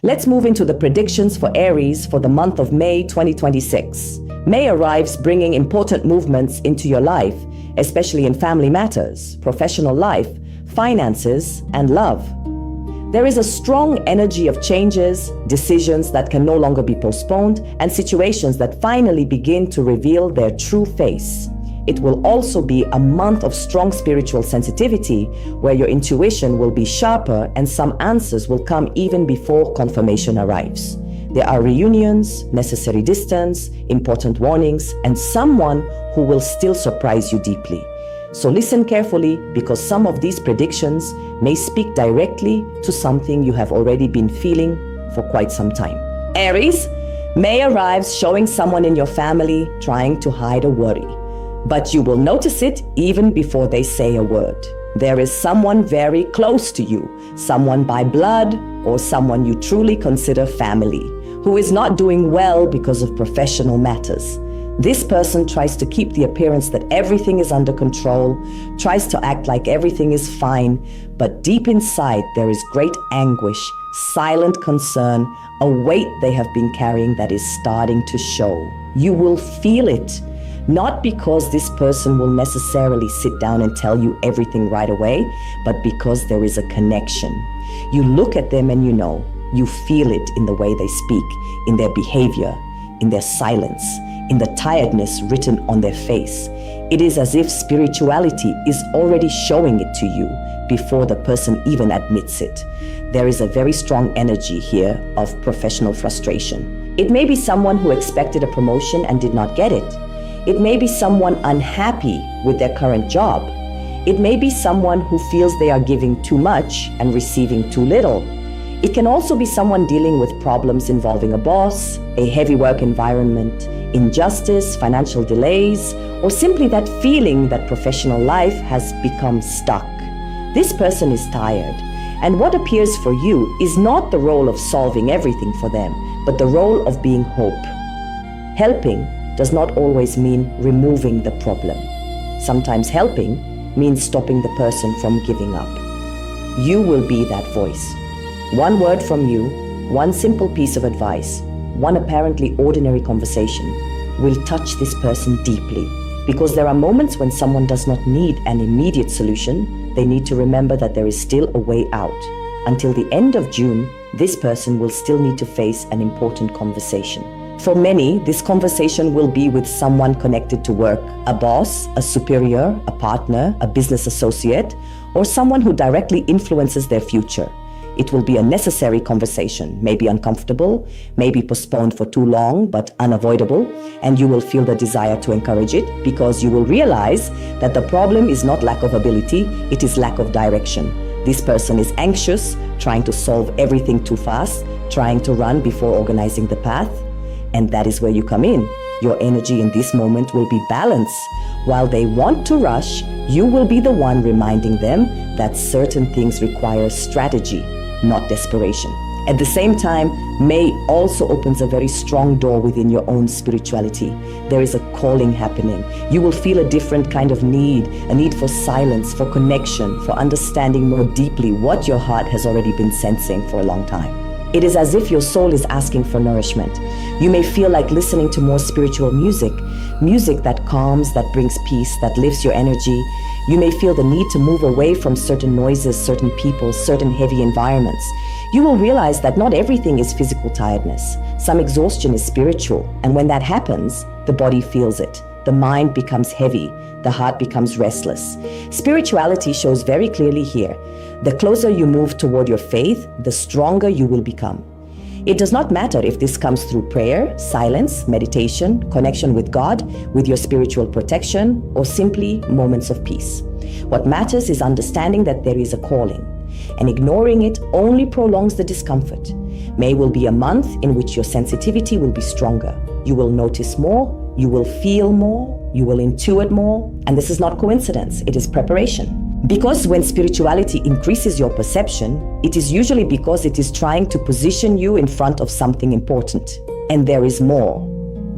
Let's move into the predictions for Aries for the month of May 2026. May arrives bringing important movements into your life, especially in family matters, professional life, finances, and love. There is a strong energy of changes, decisions that can no longer be postponed, and situations that finally begin to reveal their true face. It will also be a month of strong spiritual sensitivity, where your intuition will be sharper and some answers will come even before confirmation arrives. There are reunions, necessary distance, important warnings, and someone who will still surprise you deeply. So listen carefully, because some of these predictions may speak directly to something you have already been feeling for quite some time. Aries, May arrives showing someone in your family trying to hide a worry. But you will notice it even before they say a word. There is someone very close to you, someone by blood or someone you truly consider family, who is not doing well because of professional matters. This person tries to keep the appearance that everything is under control, tries to act like everything is fine, but deep inside there is great anguish, silent concern, a weight they have been carrying that is starting to show. You will feel it. Not because this person will necessarily sit down and tell you everything right away, but because there is a connection. You look at them and you know, you feel it in the way they speak, in their behavior, in their silence, in the tiredness written on their face. It is as if spirituality is already showing it to you before the person even admits it. There is a very strong energy here of professional frustration. It may be someone who expected a promotion and did not get it. It may be someone unhappy with their current job. It may be someone who feels they are giving too much and receiving too little. It can also be someone dealing with problems involving a boss, a heavy work environment, injustice, financial delays, or simply that feeling that professional life has become stuck. This person is tired, and what appears for you is not the role of solving everything for them, but the role of being hope. Helping does not always mean removing the problem. Sometimes helping means stopping the person from giving up. You will be that voice. One word from you, one simple piece of advice, one apparently ordinary conversation will touch this person deeply, because there are moments when someone does not need an immediate solution. They need to remember that there is still a way out. Until the end of June, this person will still need to face an important conversation. For many, this conversation will be with someone connected to work, a boss, a superior, a partner, a business associate, or someone who directly influences their future. It will be a necessary conversation, maybe uncomfortable, maybe postponed for too long, but unavoidable, and you will feel the desire to encourage it because you will realize that the problem is not lack of ability, it is lack of direction. This person is anxious, trying to solve everything too fast, trying to run before organizing the path. And that is where you come in. Your energy in this moment will be balanced. While they want to rush, you will be the one reminding them that certain things require strategy, not desperation. At the same time, May also opens a very strong door within your own spirituality. There is a calling happening. You will feel a different kind of need, a need for silence, for connection, for understanding more deeply what your heart has already been sensing for a long time. It is as if your soul is asking for nourishment. You may feel like listening to more spiritual music, music that calms, that brings peace, that lifts your energy. You may feel the need to move away from certain noises, certain people, certain heavy environments. You will realize that not everything is physical tiredness. Some exhaustion is spiritual, and when that happens, the body feels it. The mind becomes heavy, the heart becomes restless. Spirituality shows very clearly here. The closer you move toward your faith, the stronger you will become. It does not matter if this comes through prayer, silence, meditation, connection with God, with your spiritual protection, or simply moments of peace. What matters is understanding that there is a calling, and ignoring it only prolongs the discomfort. May will be a month in which your sensitivity will be stronger. You will notice more, you will feel more, you will intuit more, and this is not coincidence, it is preparation. Because when spirituality increases your perception, it is usually because it is trying to position you in front of something important. And there is more.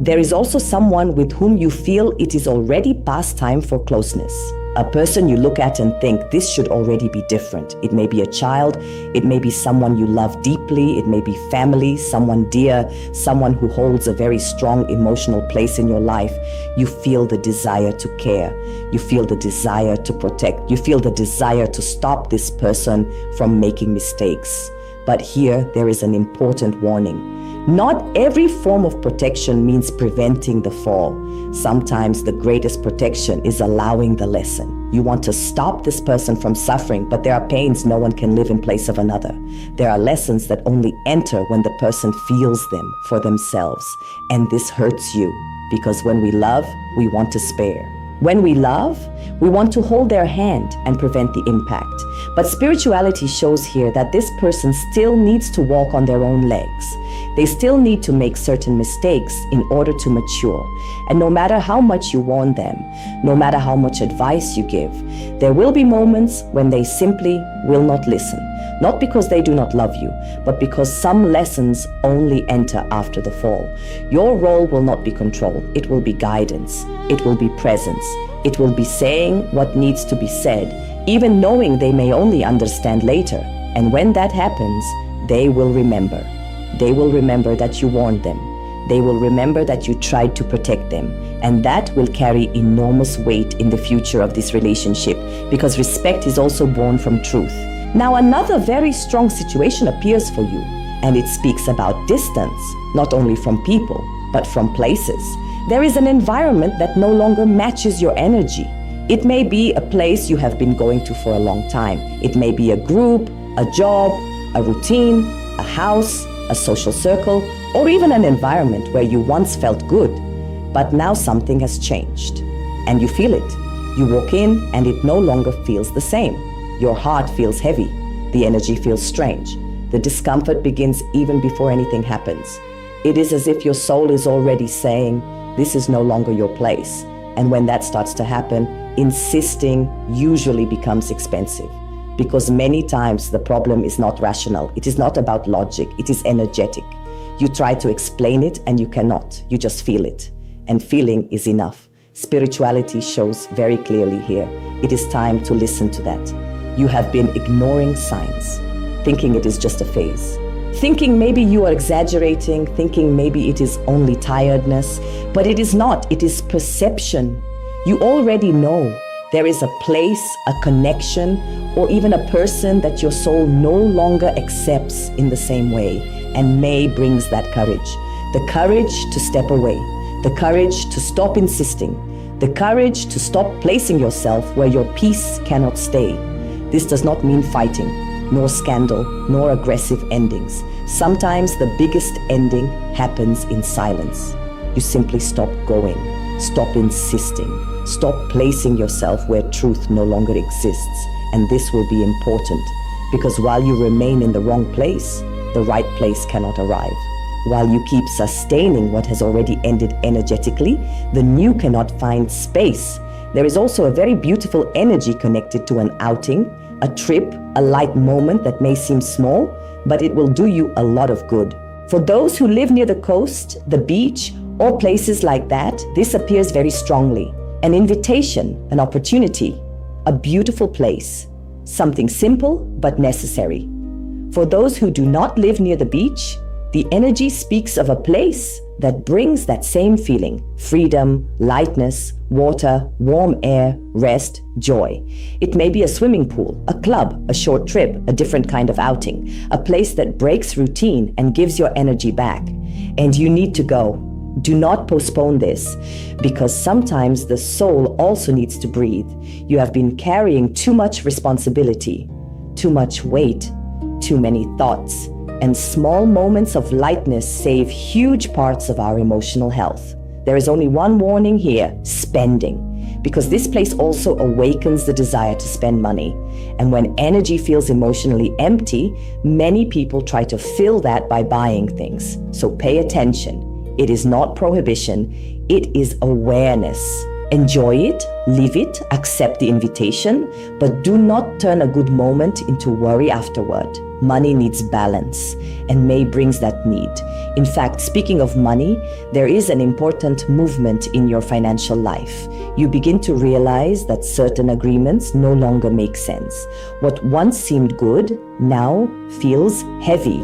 There is also someone with whom you feel it is already past time for closeness. A person you look at and think, this should already be different. It may be a child, it may be someone you love deeply, it may be family, someone dear, someone who holds a very strong emotional place in your life. You feel the desire to care. You feel the desire to protect. You feel the desire to stop this person from making mistakes. But here, there is an important warning. Not every form of protection means preventing the fall. Sometimes the greatest protection is allowing the lesson. You want to stop this person from suffering, but there are pains no one can live in place of another. There are lessons that only enter when the person feels them for themselves. And this hurts you, because when we love, we want to spare. When we love, we want to hold their hand and prevent the impact. But spirituality shows here that this person still needs to walk on their own legs. They still need to make certain mistakes in order to mature. And no matter how much you warn them, no matter how much advice you give, there will be moments when they simply will not listen. Not because they do not love you, but because some lessons only enter after the fall. Your role will not be control. It will be guidance. It will be presence. It will be saying what needs to be said, even knowing they may only understand later. And when that happens, they will remember. They will remember that you warned them. They will remember that you tried to protect them. And that will carry enormous weight in the future of this relationship, because respect is also born from truth. Now, another very strong situation appears for you, and it speaks about distance, not only from people, but from places. There is an environment that no longer matches your energy. It may be a place you have been going to for a long time. It may be a group, a job, a routine, a house, a social circle, or even an environment where you once felt good, but now something has changed, and you feel it. You walk in, and it no longer feels the same. Your heart feels heavy. The energy feels strange. The discomfort begins even before anything happens. It is as if your soul is already saying, this is no longer your place. And when that starts to happen, insisting usually becomes expensive. Because many times the problem is not rational. It is not about logic. It is energetic. You try to explain it and you cannot. You just feel it. And feeling is enough. Spirituality shows very clearly here. It is time to listen to that. You have been ignoring signs, thinking it is just a phase, thinking maybe you are exaggerating, thinking maybe it is only tiredness, but it is not. It is perception. You already know there is a place, a connection, or even a person that your soul no longer accepts in the same way, and May brings that courage. The courage to step away, the courage to stop insisting, the courage to stop placing yourself where your peace cannot stay. This does not mean fighting, nor scandal, nor aggressive endings. Sometimes the biggest ending happens in silence. You simply stop going, stop insisting, stop placing yourself where truth no longer exists. And this will be important, because while you remain in the wrong place, the right place cannot arrive. While you keep sustaining what has already ended energetically, the new cannot find space. There is also a very beautiful energy connected to an outing, a trip, a light moment that may seem small, but it will do you a lot of good. For those who live near the coast, the beach, or places like that, this appears very strongly. An invitation, an opportunity, a beautiful place, something simple but necessary. For those who do not live near the beach, the energy speaks of a place that brings that same feeling: freedom, lightness, water, warm air, rest, joy. It may be a swimming pool, a club, a short trip, a different kind of outing, a place that breaks routine and gives your energy back. And you need to go. Do not postpone this, because sometimes the soul also needs to breathe. You have been carrying too much responsibility, too much weight, too many thoughts. And small moments of lightness save huge parts of our emotional health. There is only one warning here: spending. Because this place also awakens the desire to spend money. And when energy feels emotionally empty, many people try to fill that by buying things. So pay attention. It is not prohibition, it is awareness. Enjoy it, live it, accept the invitation, but do not turn a good moment into worry afterward. Money needs balance, and May brings that need. In fact, speaking of money, there is an important movement in your financial life. You begin to realize that certain agreements no longer make sense. What once seemed good now feels heavy.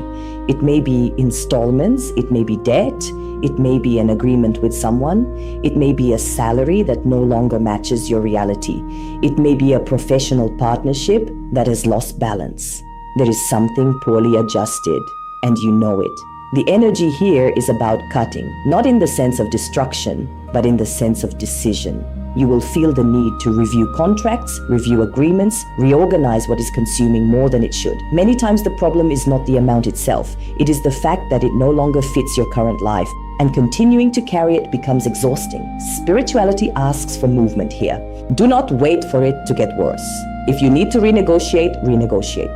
It may be installments, it may be debt, it may be an agreement with someone, it may be a salary that no longer matches your reality. It may be a professional partnership that has lost balance. There is something poorly adjusted, and you know it. The energy here is about cutting, not in the sense of destruction, but in the sense of decision. You will feel the need to review contracts, review agreements, reorganize what is consuming more than it should. Many times the problem is not the amount itself. It is the fact that it no longer fits your current life, and continuing to carry it becomes exhausting. Spirituality asks for movement here. Do not wait for it to get worse. If you need to renegotiate, renegotiate.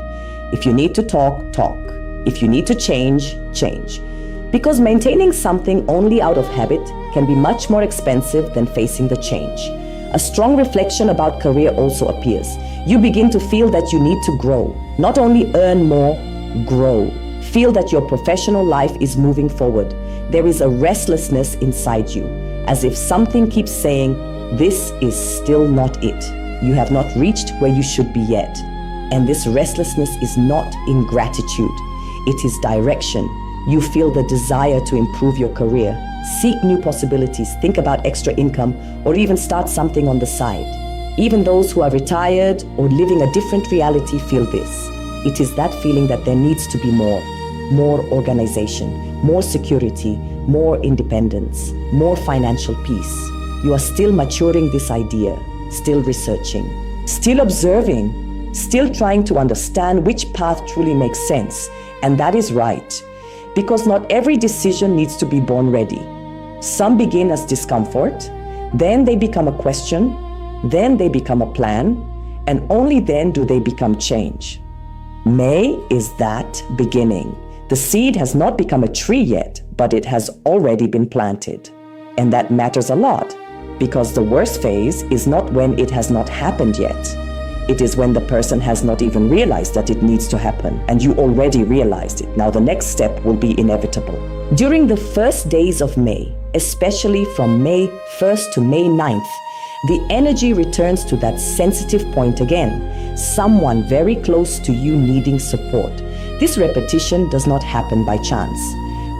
If you need to talk, talk. If you need to change, change. Because maintaining something only out of habit can be much more expensive than facing the change. A strong reflection about career also appears. You begin to feel that you need to grow. Not only earn more, grow. Feel that your professional life is moving forward. There is a restlessness inside you, as if something keeps saying, this is still not it. You have not reached where you should be yet. And this restlessness is not ingratitude. It is direction. You feel the desire to improve your career, seek new possibilities, think about extra income, or even start something on the side. Even those who are retired or living a different reality feel this. It is that feeling that there needs to be more organization, more security, more independence, more financial peace. You are still maturing this idea, still researching, still observing, still trying to understand which path truly makes sense. And that is right, because not every decision needs to be born ready. Some begin as discomfort, then they become a question, then they become a plan, and only then do they become change. May is that beginning. The seed has not become a tree yet, but it has already been planted. And that matters a lot, because the worst phase is not when it has not happened yet. It is when the person has not even realized that it needs to happen, and you already realized it. Now the next step will be inevitable. During the first days of May, especially from May 1st to May 9th, the energy returns to that sensitive point again, someone very close to you needing support. This repetition does not happen by chance.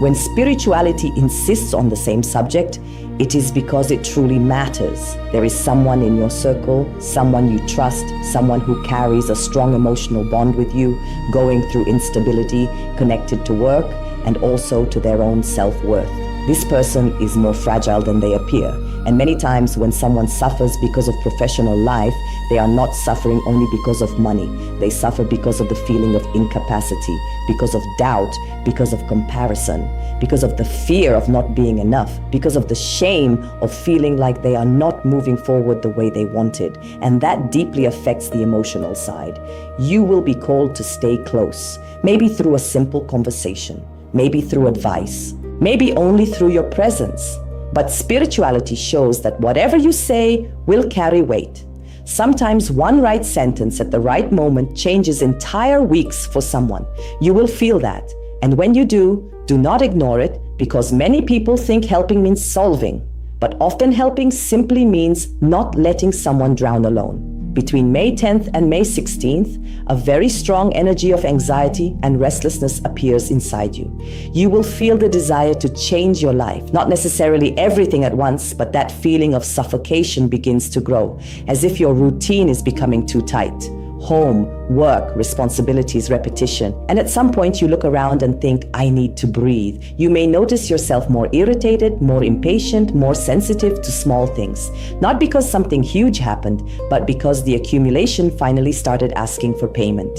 When spirituality insists on the same subject, it is because it truly matters. There is someone in your circle, someone you trust, someone who carries a strong emotional bond with you, going through instability, connected to work, and also to their own self-worth. This person is more fragile than they appear. And many times when someone suffers because of professional life, they are not suffering only because of money. They suffer because of the feeling of incapacity, because of doubt, because of comparison, because of the fear of not being enough, because of the shame of feeling like they are not moving forward the way they wanted. And that deeply affects the emotional side. You will be called to stay close, maybe through a simple conversation, maybe through advice, maybe only through your presence. But spirituality shows that whatever you say will carry weight. Sometimes one right sentence at the right moment changes entire weeks for someone. You will feel that. And when you do not ignore it, because many people think helping means solving. But often helping simply means not letting someone drown alone. Between May 10th and May 16th, a very strong energy of anxiety and restlessness appears inside you. You will feel the desire to change your life, not necessarily everything at once, but that feeling of suffocation begins to grow, as if your routine is becoming too tight. Home, work, responsibilities, repetition. And at some point you look around and think, I need to breathe. You may notice yourself more irritated, more impatient, more sensitive to small things. Not because something huge happened, but because the accumulation finally started asking for payment.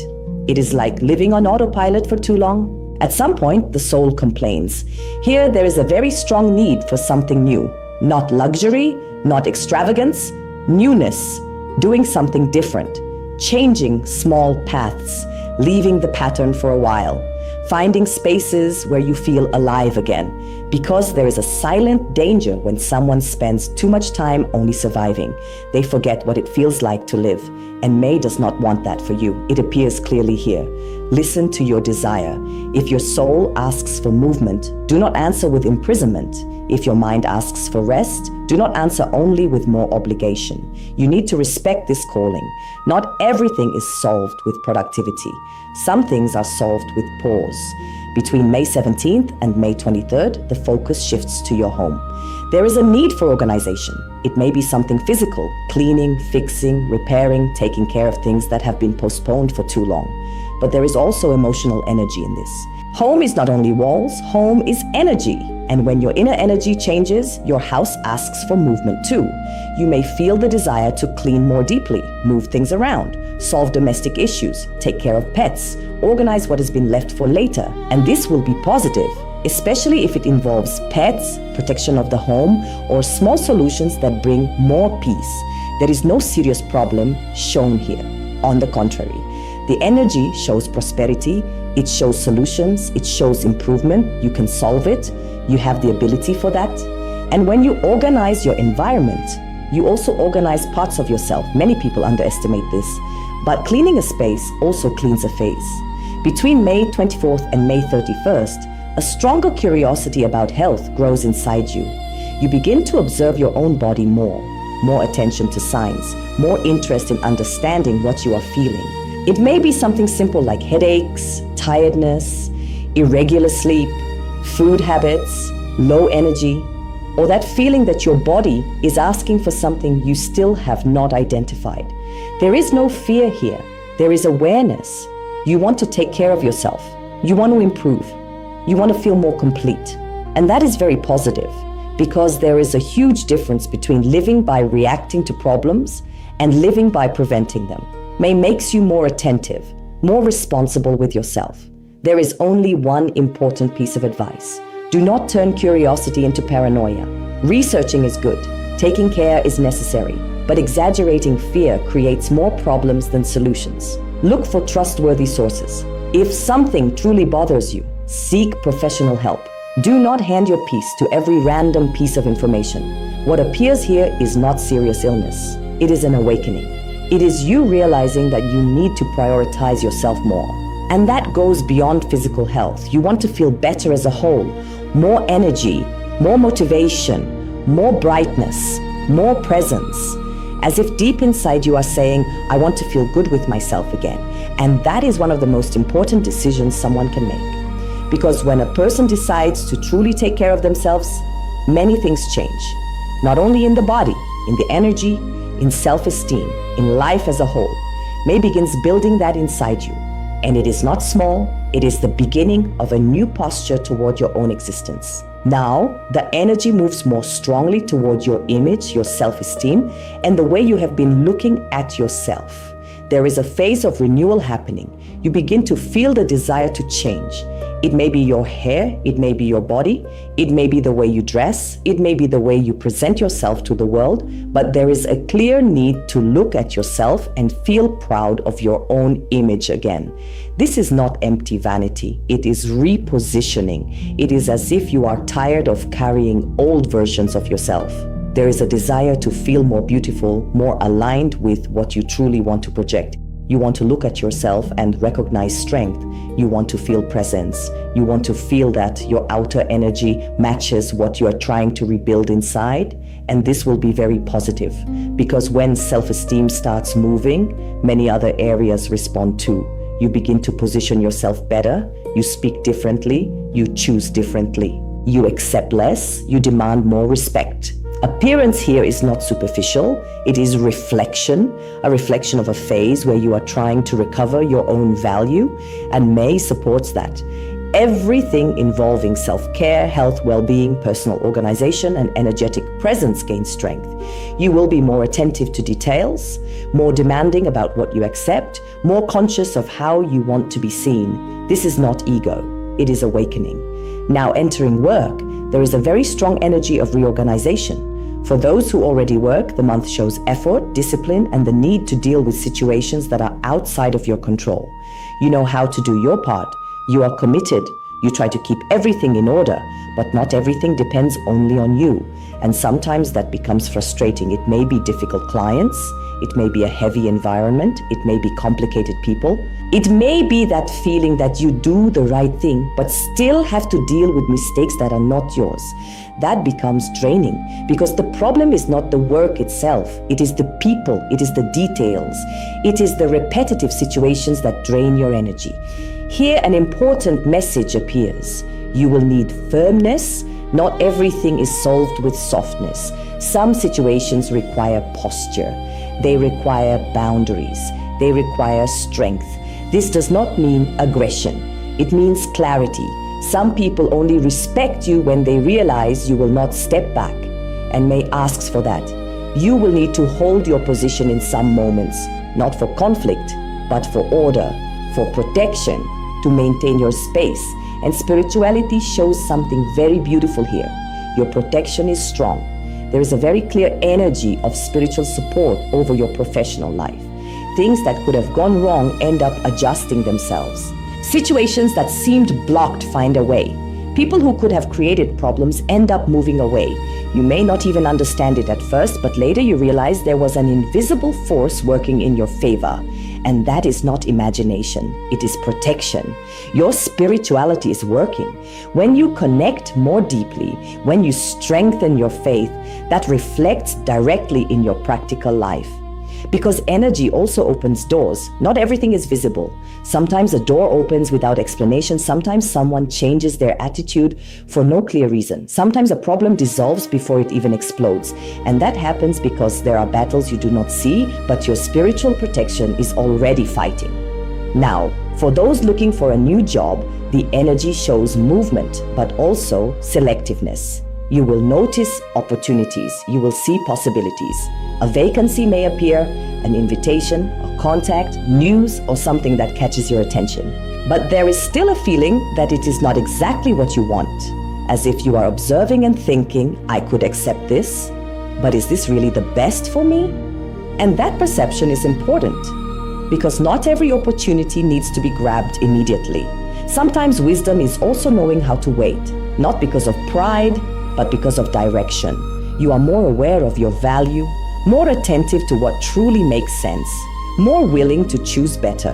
It is like living on autopilot for too long. At some point, the soul complains. Here, there is a very strong need for something new. Not luxury, not extravagance, newness, doing something different. Changing small paths, leaving the pattern for a while, finding spaces where you feel alive again, because there is a silent danger when someone spends too much time only surviving. They forget what it feels like to live, and May does not want that for you. It appears clearly here. Listen to your desire. If your soul asks for movement, do not answer with imprisonment. If your mind asks for rest, do not answer only with more obligation. You need to respect this calling. Not everything is solved with productivity. Some things are solved with pause. Between May 17th and May 23rd, the focus shifts to your home. There is a need for organization. It may be something physical, cleaning, fixing, repairing, taking care of things that have been postponed for too long. But there is also emotional energy in this. Home is not only walls, home is energy. And when your inner energy changes, your house asks for movement too. You may feel the desire to clean more deeply, move things around, solve domestic issues, take care of pets, organize what has been left for later. And this will be positive, especially if it involves pets, protection of the home, or small solutions that bring more peace. There is no serious problem shown here. On the contrary, the energy shows prosperity, it shows solutions, it shows improvement. You can solve it, you have the ability for that. And when you organize your environment, you also organize parts of yourself. Many people underestimate this, but cleaning a space also cleans a phase. Between May 24th and May 31st, a stronger curiosity about health grows inside you. You begin to observe your own body more attention to signs, more interest in understanding what you are feeling. It may be something simple like headaches, tiredness, irregular sleep, food habits, low energy, or that feeling that your body is asking for something you still have not identified. There is no fear here. There is awareness. You want to take care of yourself. You want to improve. You want to feel more complete. And that is very positive because there is a huge difference between living by reacting to problems and living by preventing them. May makes you more attentive, more responsible with yourself. There is only one important piece of advice. Do not turn curiosity into paranoia. Researching is good. Taking care is necessary. But exaggerating fear creates more problems than solutions. Look for trustworthy sources. If something truly bothers you, seek professional help. Do not hand your peace to every random piece of information. What appears here is not serious illness. It is an awakening. It is you realizing that you need to prioritize yourself more. And that goes beyond physical health. You want to feel better as a whole, more energy, more motivation, more brightness, more presence. As if deep inside you are saying, I want to feel good with myself again. And that is one of the most important decisions someone can make. Because when a person decides to truly take care of themselves, many things change. Not only in the body, in the energy, in self-esteem, in life as a whole. May begins building that inside you. And it is not small, it is the beginning of a new posture toward your own existence. Now, the energy moves more strongly toward your image, your self-esteem, and the way you have been looking at yourself. There is a phase of renewal happening. You begin to feel the desire to change. It may be your hair, it may be your body, it may be the way you dress, it may be the way you present yourself to the world, but there is a clear need to look at yourself and feel proud of your own image again. This is not empty vanity, it is repositioning. It is as if you are tired of carrying old versions of yourself. There is a desire to feel more beautiful, more aligned with what you truly want to project. You want to look at yourself and recognize strength. You want to feel presence. You want to feel that your outer energy matches what you are trying to rebuild inside. And this will be very positive because when self-esteem starts moving, many other areas respond too. You begin to position yourself better. You speak differently. You choose differently. You accept less. You demand more respect. Appearance here is not superficial, it is a reflection of a phase where you are trying to recover your own value, and May supports that. Everything involving self-care, health, well-being, personal organization, and energetic presence gains strength. You will be more attentive to details, more demanding about what you accept, more conscious of how you want to be seen. This is not ego, it is awakening. Now entering work, there is a very strong energy of reorganization. For those who already work, the month shows effort, discipline, and the need to deal with situations that are outside of your control. You know how to do your part. You are committed. You try to keep everything in order, but not everything depends only on you. And sometimes that becomes frustrating. It may be difficult clients. It may be a heavy environment. It may be complicated people. It may be that feeling that you do the right thing, but still have to deal with mistakes that are not yours. That becomes draining because the problem is not the work itself. It is the people. It is the details. It is the repetitive situations that drain your energy. Here, an important message appears. You will need firmness. Not everything is solved with softness. Some situations require posture. They require boundaries. They require strength. This does not mean aggression. It means clarity. Some people only respect you when they realize you will not step back, and May asks for that. You will need to hold your position in some moments, not for conflict, but for order, for protection, to maintain your space. And spirituality shows something very beautiful here. Your protection is strong. There is a very clear energy of spiritual support over your professional life. Things that could have gone wrong end up adjusting themselves. Situations that seemed blocked find a way. People who could have created problems end up moving away. You may not even understand it at first, but later you realize there was an invisible force working in your favor. And that is not imagination, it is protection. Your spirituality is working. When you connect more deeply, when you strengthen your faith, that reflects directly in your practical life. Because energy also opens doors. Not everything is visible. Sometimes a door opens without explanation. Sometimes someone changes their attitude for no clear reason. Sometimes a problem dissolves before it even explodes. And that happens because there are battles you do not see, but your spiritual protection is already fighting. Now, for those looking for a new job, the energy shows movement, but also selectiveness. You will notice opportunities. You will see possibilities. A vacancy may appear, an invitation, a contact, news, or something that catches your attention. But there is still a feeling that it is not exactly what you want, as if you are observing and thinking, I could accept this, but is this really the best for me? And that perception is important, because not every opportunity needs to be grabbed immediately. Sometimes wisdom is also knowing how to wait, not because of pride, but because of direction. You are more aware of your value, more attentive to what truly makes sense, more willing to choose better,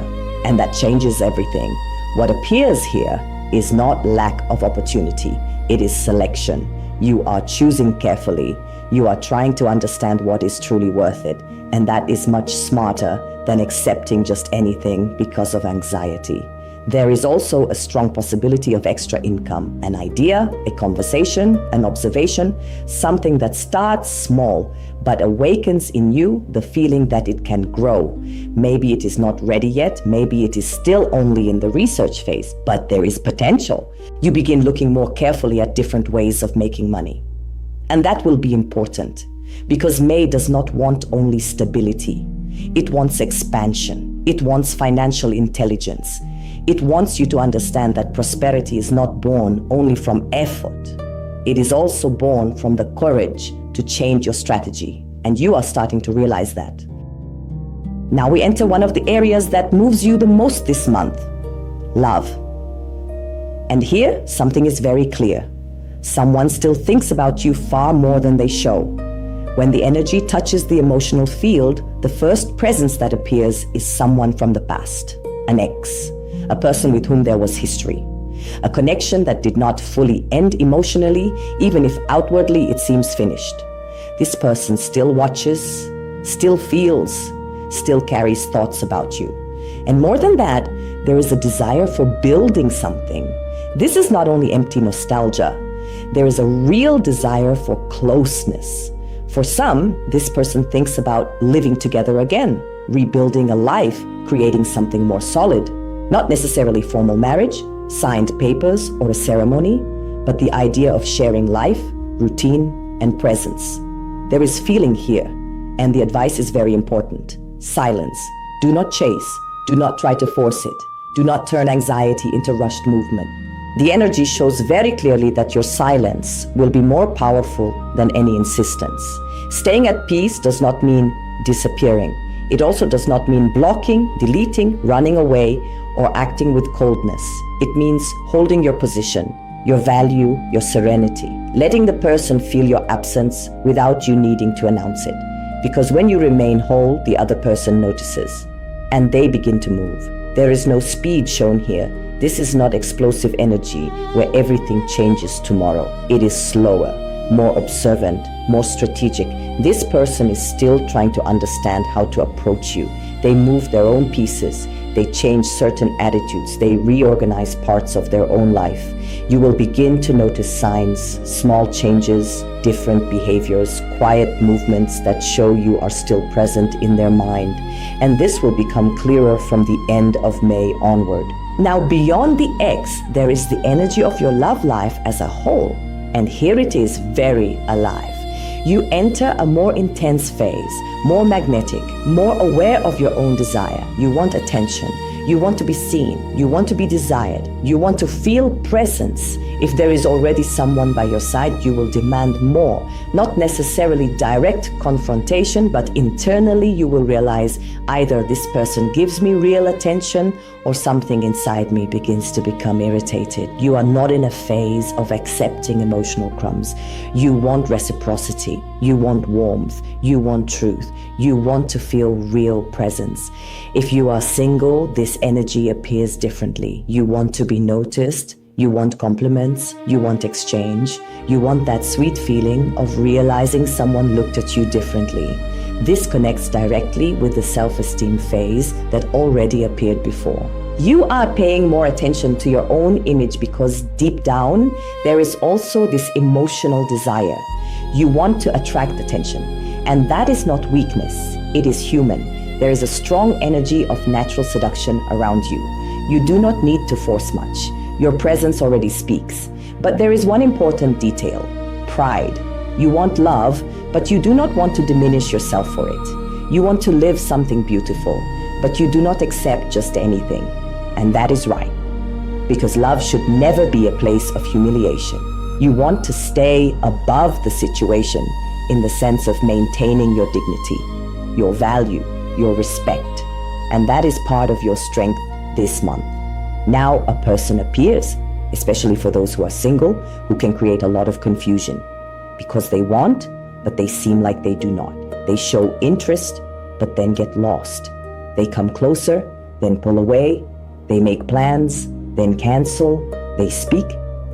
and that changes everything. What appears here is not lack of opportunity, it is selection. You are choosing carefully. You are trying to understand what is truly worth it, and that is much smarter than accepting just anything because of anxiety. There is also a strong possibility of extra income, an idea, a conversation, an observation, something that starts small but awakens in you the feeling that it can grow. Maybe it is not ready yet, maybe it is still only in the research phase, but there is potential. You begin looking more carefully at different ways of making money. And that will be important, because May does not want only stability. It wants expansion. It wants financial intelligence. It wants you to understand that prosperity is not born only from effort. It is also born from the courage to change your strategy. And you are starting to realize that. Now we enter one of the areas that moves you the most this month, love. And here, something is very clear. Someone still thinks about you far more than they show. When the energy touches the emotional field, the first presence that appears is someone from the past, an ex. A person with whom there was history. A connection that did not fully end emotionally, even if outwardly it seems finished. This person still watches, still feels, still carries thoughts about you. And more than that, there is a desire for building something. This is not only empty nostalgia. There is a real desire for closeness. For some, this person thinks about living together again, rebuilding a life, creating something more solid. Not necessarily formal marriage, signed papers, or a ceremony, but the idea of sharing life, routine, and presence. There is feeling here, and the advice is very important. Silence. Do not chase. Do not try to force it. Do not turn anxiety into rushed movement. The energy shows very clearly that your silence will be more powerful than any insistence. Staying at peace does not mean disappearing. It also does not mean blocking, deleting, running away, or acting with coldness. It means holding your position, your value, your serenity, letting the person feel your absence without you needing to announce it. Because when you remain whole, the other person notices, and they begin to move. There is no speed shown here. This is not explosive energy where everything changes tomorrow. It is slower, more observant, more strategic. This person is still trying to understand how to approach you. They move their own pieces. They change certain attitudes. They reorganize parts of their own life. You will begin to notice signs, small changes, different behaviors, quiet movements that show you are still present in their mind. And this will become clearer from the end of May onward. Now, beyond the X, there is the energy of your love life as a whole. And here it is, very alive. You enter a more intense phase, more magnetic, more aware of your own desire. You want attention. You want to be seen. You want to be desired. You want to feel presence. If there is already someone by your side, you will demand more. Not necessarily direct confrontation, but internally you will realize either this person gives me real attention or something inside me begins to become irritated. You are not in a phase of accepting emotional crumbs. You want reciprocity. You want warmth. You want truth. You want to feel real presence. If you are single, this energy appears differently. You want to be noticed. You want compliments, you want exchange, you want that sweet feeling of realizing someone looked at you differently. This connects directly with the self-esteem phase that already appeared before. You are paying more attention to your own image because deep down, there is also this emotional desire. You want to attract attention, and that is not weakness, it is human. There is a strong energy of natural seduction around you. You do not need to force much. Your presence already speaks. But there is one important detail: pride. You want love, but you do not want to diminish yourself for it. You want to live something beautiful, but you do not accept just anything. And that is right, because love should never be a place of humiliation. You want to stay above the situation in the sense of maintaining your dignity, your value, your respect. And that is part of your strength this month. Now a person appears, especially for those who are single, who can create a lot of confusion because they want, but they seem like they do not. They show interest, but then get lost. They come closer, then pull away. They make plans, then cancel. They speak,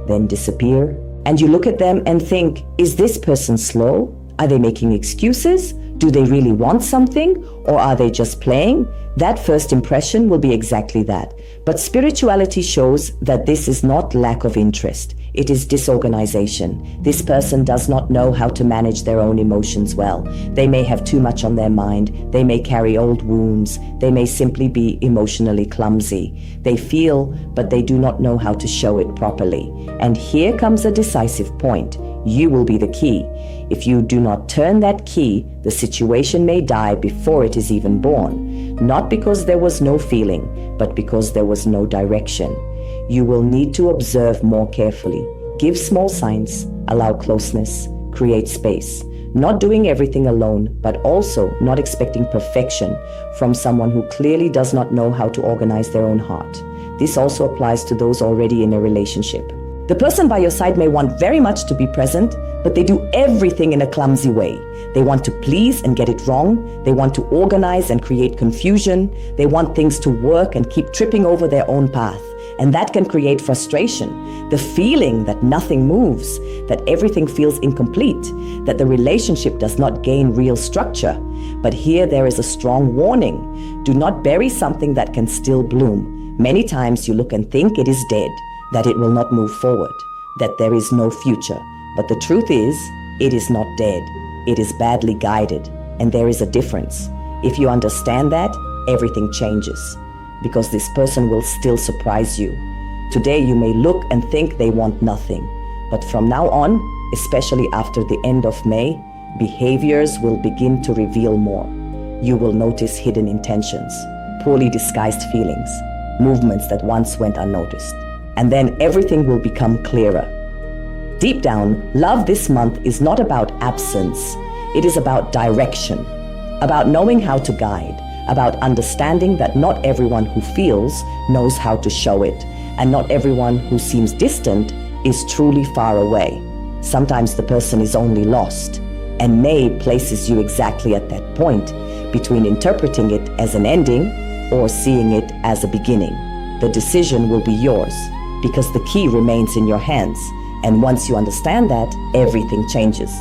then disappear. And you look at them and think, is this person slow? Are they making excuses? Do they really want something? Or are they just playing? That first impression will be exactly that. But spirituality shows that this is not lack of interest. It is disorganization. This person does not know how to manage their own emotions well. They may have too much on their mind. They may carry old wounds. They may simply be emotionally clumsy. They feel, but they do not know how to show it properly. And here comes a decisive point. You will be the key. If you do not turn that key, the situation may die before it is even born. Not because there was no feeling, but because there was no direction. You will need to observe more carefully. Give small signs, allow closeness, create space. Not doing everything alone, but also not expecting perfection from someone who clearly does not know how to organize their own heart. This also applies to those already in a relationship. The person by your side may want very much to be present, but they do everything in a clumsy way. They want to please and get it wrong. They want to organize and create confusion. They want things to work and keep tripping over their own path. And that can create frustration, the feeling that nothing moves, that everything feels incomplete, that the relationship does not gain real structure. But here there is a strong warning. Do not bury something that can still bloom. Many times you look and think it is dead, that it will not move forward, that there is no future. But the truth is, it is not dead. It is badly guided, and there is a difference. If you understand that, everything changes, because this person will still surprise you. Today you may look and think they want nothing, but from now on, especially after the end of May, behaviors will begin to reveal more. You will notice hidden intentions, poorly disguised feelings, movements that once went unnoticed. And then everything will become clearer. Deep down, love this month is not about absence. It is about direction, about knowing how to guide, about understanding that not everyone who feels knows how to show it, and not everyone who seems distant is truly far away. Sometimes the person is only lost, And May places you exactly at that point between interpreting it as an ending or seeing it as a beginning. The decision will be yours because the key remains in your hands. And once you understand that, everything changes.